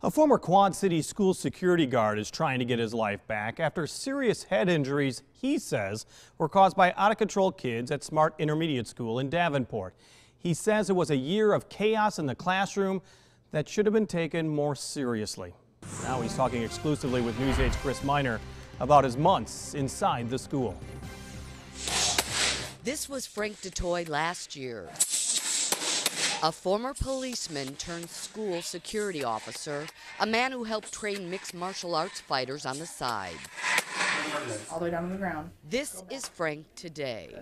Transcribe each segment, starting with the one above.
A former Quad City school security guard is trying to get his life back after serious head injuries he says were caused by out-of-control kids at Smart Intermediate School in Davenport. He says it was a year of chaos in the classroom that should have been taken more seriously. Now he's talking exclusively with News 8's Chris Miner about his months inside the school. This was Frank DeToy last year. A former policeman turned school security officer, a man who helped train mixed martial arts fighters on the side. All the way down to the ground. This is Frank today.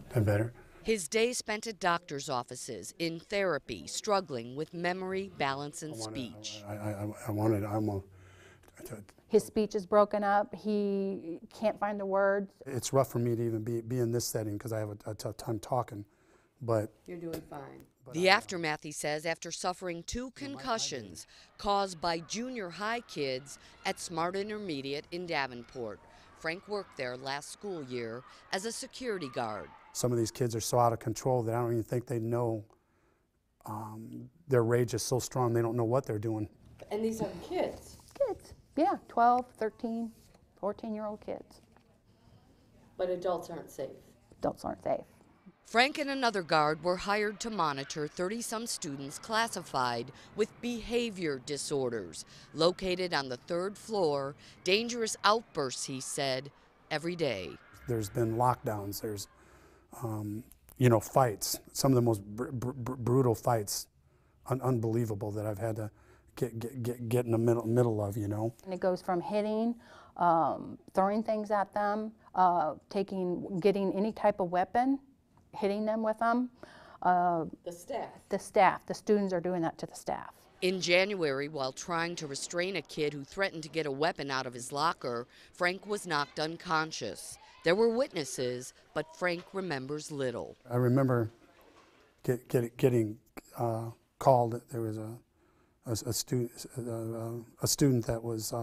That better? His day spent at doctor's offices, in therapy, struggling with memory, balance, and speech. His speech is broken up. He can't find the words. It's rough for me to even be in this setting because I have a tough time talking, but... You're doing fine. The aftermath, he says, after suffering 2 concussions caused by junior high kids at Smart Intermediate in Davenport. Frank worked there last school year as a security guard. Some of these kids are so out of control that I don't even think they know. Their rage is so strong they don't know what they're doing. And these are kids? Kids, yeah, 12, 13, 14-year-old kids. But adults aren't safe? Adults aren't safe. Frank and another guard were hired to monitor 30-some students classified with behavior disorders. Located on the 3rd floor, dangerous outbursts, he said, every day. There's been lockdowns, there's, fights, some of the most brutal fights, unbelievable that I've had to get in the middle of, And it goes from hitting, throwing things at them, getting any type of weapon, hitting them with them. The students are doing that to the staff. In January, while trying to restrain a kid who threatened to get a weapon out of his locker, Frank was knocked unconscious. There were witnesses, but Frank remembers little. I remember getting called. There was a student that was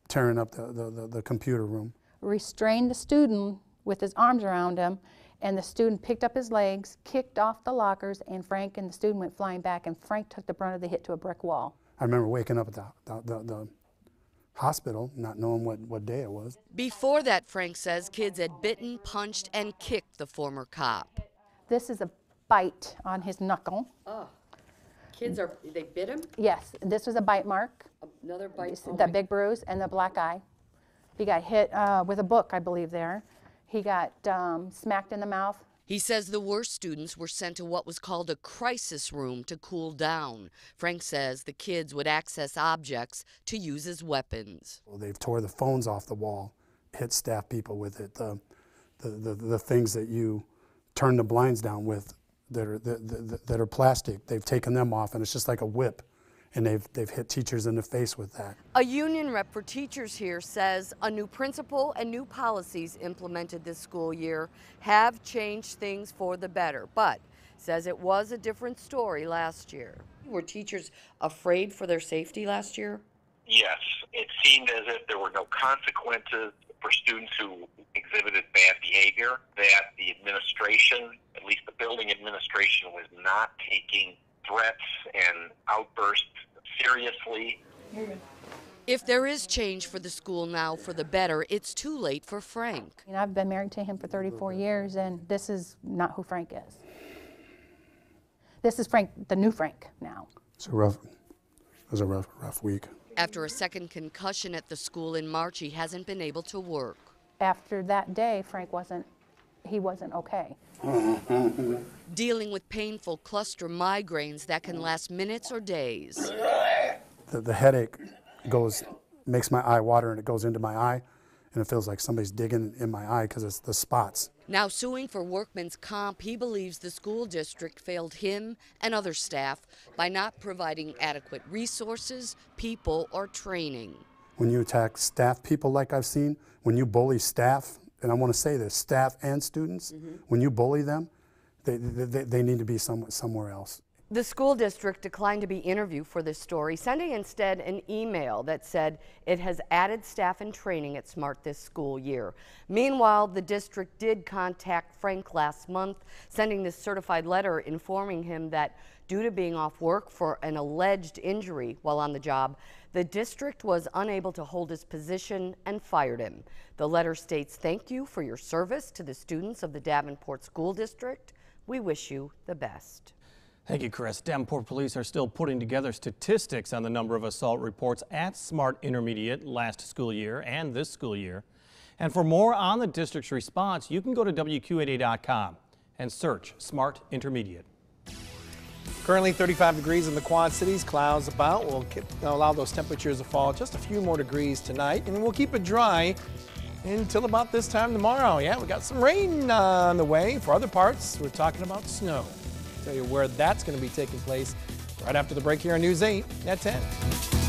tearing up the computer room. Restrained the student with his arms around him, and the student picked up his legs, kicked off the lockers, and Frank and the student went flying back, and Frank took the brunt of the hit to a brick wall. I remember waking up at the hospital, not knowing what day it was. Before that, Frank says kids had bitten, punched, and kicked the former cop. This is a bite on his knuckle. Oh, they bit him? Yes, this was a bite mark. Another bite? The big bruise and the black eye. He got hit with a book, I believe, there. He got smacked in the mouth. He says the worst students were sent to what was called a crisis room to cool down. Frank says the kids would access objects to use as weapons. Well, they've tore the phones off the wall, hit staff people with it, the things that you turn the blinds down with that are plastic. They've taken them off, and it's just like a whip. And they've hit teachers in the face with that. A union rep for teachers here says a new principal and new policies implemented this school year have changed things for the better, but says it was a different story last year. Were teachers afraid for their safety last year? Yes. It seemed as if there were no consequences for students who exhibited bad behavior, that the administration, at least the building administration, was not taking threats and outbursts seriously. If there is change for the school now for the better, it's too late for Frank. I've been married to him for 34 years, and this is not who Frank is. This is Frank, the new Frank now. It was a rough week. After a second concussion at the school in March, he hasn't been able to work. After that day, Frank wasn't okay. Dealing with painful cluster migraines that can last minutes or days. The headache makes my eye water, and it goes into my eye, and it feels like somebody's digging in my eye because it's the spots. Now suing for workman's comp, he believes the school district failed him and other staff by not providing adequate resources, people, or training. When you attack staff people like I've seen, when you bully staff, and I want to say this, staff and students, when you bully them, they need to be somewhere else. The school district declined to be interviewed for this story, sending instead an email that said it has added staff and training at SMART this school year. Meanwhile, the district did contact Frank last month, sending this certified letter informing him that due to being off work for an alleged injury while on the job, the district was unable to hold his position and fired him. The letter states, "Thank you for your service to the students of the Davenport School District. We wish you the best." Thank you, Chris. Davenport police are still putting together statistics on the number of assault reports at SMART Intermediate last school year and this school year. And for more on the district's response, you can go to WQAD.com and search SMART Intermediate. Currently 35 degrees in the Quad Cities. Clouds about will allow those temperatures to fall just a few more degrees tonight, and we'll keep it dry until about this time tomorrow. Yeah, we got some rain on the way. For other parts, we're talking about snow. Tell you where that's going to be taking place right after the break here on News 8 at 10.